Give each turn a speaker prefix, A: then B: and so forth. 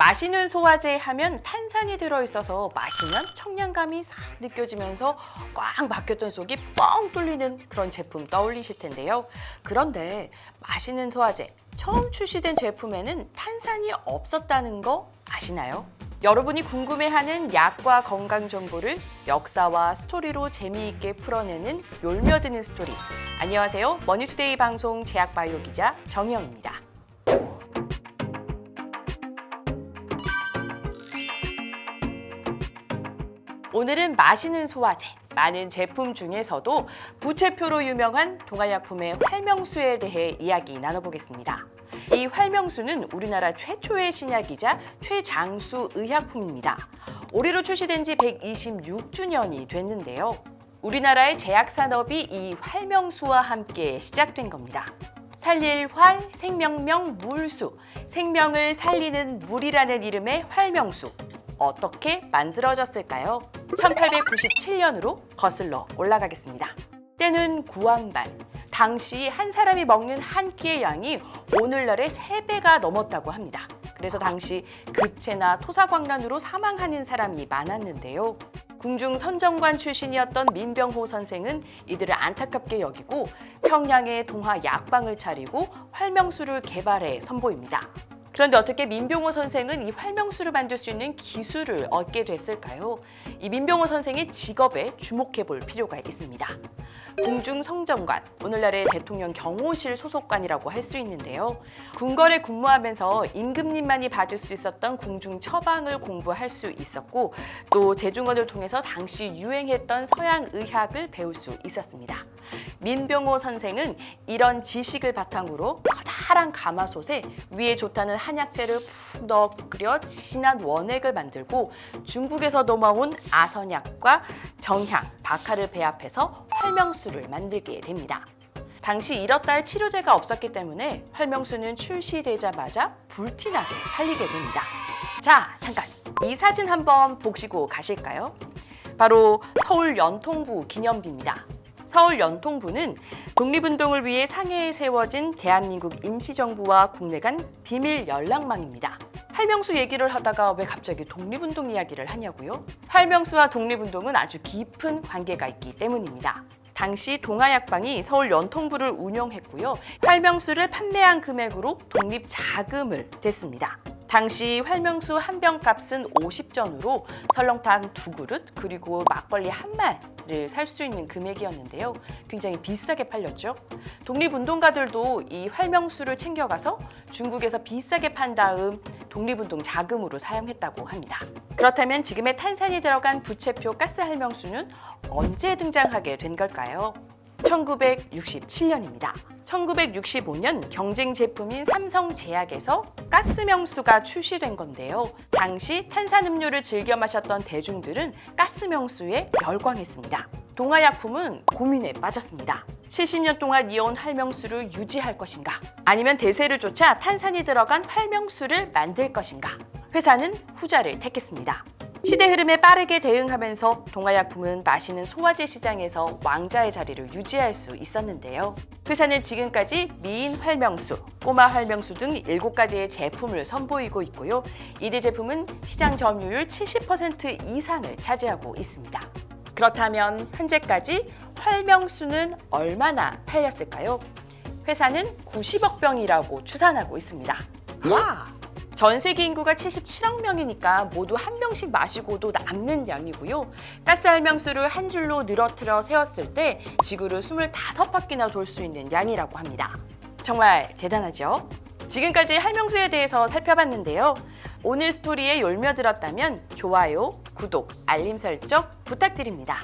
A: 마시는 소화제 하면 탄산이 들어있어서 마시면 청량감이 싹 느껴지면서 꽉 막혔던 속이 뻥 뚫리는 그런 제품 떠올리실 텐데요. 그런데 마시는 소화제 처음 출시된 제품에는 탄산이 없었다는 거 아시나요? 여러분이 궁금해하는 약과 건강 정보를 역사와 스토리로 재미있게 풀어내는 욜며드는 스토리. 안녕하세요. 머니투데이 방송 제약바이오 기자 정희영입니다. 오늘은 마시는 소화제, 많은 제품 중에서도 부채표로 유명한 동아약품의 활명수에 대해 이야기 나눠보겠습니다. 이 활명수는 우리나라 최초의 신약이자 최장수 의약품입니다. 올해로 출시된 지 126주년이 됐는데요. 우리나라의 제약산업이 이 활명수와 함께 시작된 겁니다. 살릴 활, 생명명, 물수, 생명을 살리는 물이라는 이름의 활명수. 어떻게 만들어졌을까요? 1897년으로 거슬러 올라가겠습니다. 때는 구왕말. 당시 한 사람이 먹는 한 끼의 양이 오늘날의 3배가 넘었다고 합니다. 그래서 당시 급체나 토사광란으로 사망하는 사람이 많았는데요. 궁중 선정관 출신이었던 민병호 선생은 이들을 안타깝게 여기고 평양에 동화 약방을 차리고 활명수를 개발해 선보입니다. 그런데 어떻게 민병호 선생은 이 활명수를 만들 수 있는 기술을 얻게 됐을까요? 이 민병호 선생의 직업에 주목해 볼 필요가 있습니다. 궁중성정관, 오늘날의 대통령 경호실 소속관이라고 할 수 있는데요. 궁궐에 근무하면서 임금님만이 받을 수 있었던 궁중 처방을 공부할 수 있었고 또 제중원을 통해서 당시 유행했던 서양 의학을 배울 수 있었습니다. 민병호 선생은 이런 지식을 바탕으로 커다란 가마솥에 위에 좋다는 한약재를 푹 넣어 끓여 진한 원액을 만들고 중국에서 넘어온 아선약과 정향, 박하를 배합해서 활명수를 만들게 됩니다. 당시 이렇다 할 치료제가 없었기 때문에 활명수는 출시되자마자 불티나게 팔리게 됩니다. 자, 잠깐 이 사진 한번 보시고 가실까요? 바로 서울 연통부 기념비입니다. 서울 연통부는 독립운동을 위해 상해에 세워진 대한민국 임시정부와 국내 간 비밀 연락망입니다. 활명수 얘기를 하다가 왜 갑자기 독립운동 이야기를 하냐고요? 활명수와 독립운동은 아주 깊은 관계가 있기 때문입니다. 당시 동아약방이 서울 연통부를 운영했고요. 활명수를 판매한 금액으로 독립자금을 댔습니다. 당시 활명수 한 병 값은 50전으로 설렁탕 2그릇 그리고 막걸리 한 말을 살 수 있는 금액이었는데요. 굉장히 비싸게 팔렸죠. 독립운동가들도 이 활명수를 챙겨가서 중국에서 비싸게 판 다음 독립운동 자금으로 사용했다고 합니다. 그렇다면 지금의 탄산이 들어간 부채표 가스 활명수는 언제 등장하게 된 걸까요? 1967년입니다. 1965년 경쟁 제품인 삼성제약에서 가스명수가 출시된 건데요. 당시 탄산음료를 즐겨 마셨던 대중들은 가스명수에 열광했습니다. 동아약품은 고민에 빠졌습니다. 70년 동안 이어온 활명수를 유지할 것인가? 아니면 대세를 쫓아 탄산이 들어간 활명수를 만들 것인가? 회사는 후자를 택했습니다. 시대 흐름에 빠르게 대응하면서 동아약품은 마시는 소화제 시장에서 왕자의 자리를 유지할 수 있었는데요. 회사는 지금까지 미인 활명수, 꼬마 활명수 등 7가지의 제품을 선보이고 있고요. 이들 제품은 시장 점유율 70% 이상을 차지하고 있습니다. 그렇다면 현재까지 활명수는 얼마나 팔렸을까요? 회사는 90억 병이라고 추산하고 있습니다. 와! 전 세계 인구가 77억 명이니까 모두 한 병씩 마시고도 남는 양이고요. 가스 활명수를 한 줄로 늘어뜨려 세웠을 때 지구를 25바퀴나 돌 수 있는 양이라고 합니다. 정말 대단하죠? 지금까지 활명수에 대해서 살펴봤는데요. 오늘 스토리에 욜며들었다면 좋아요, 구독, 알림 설정 부탁드립니다.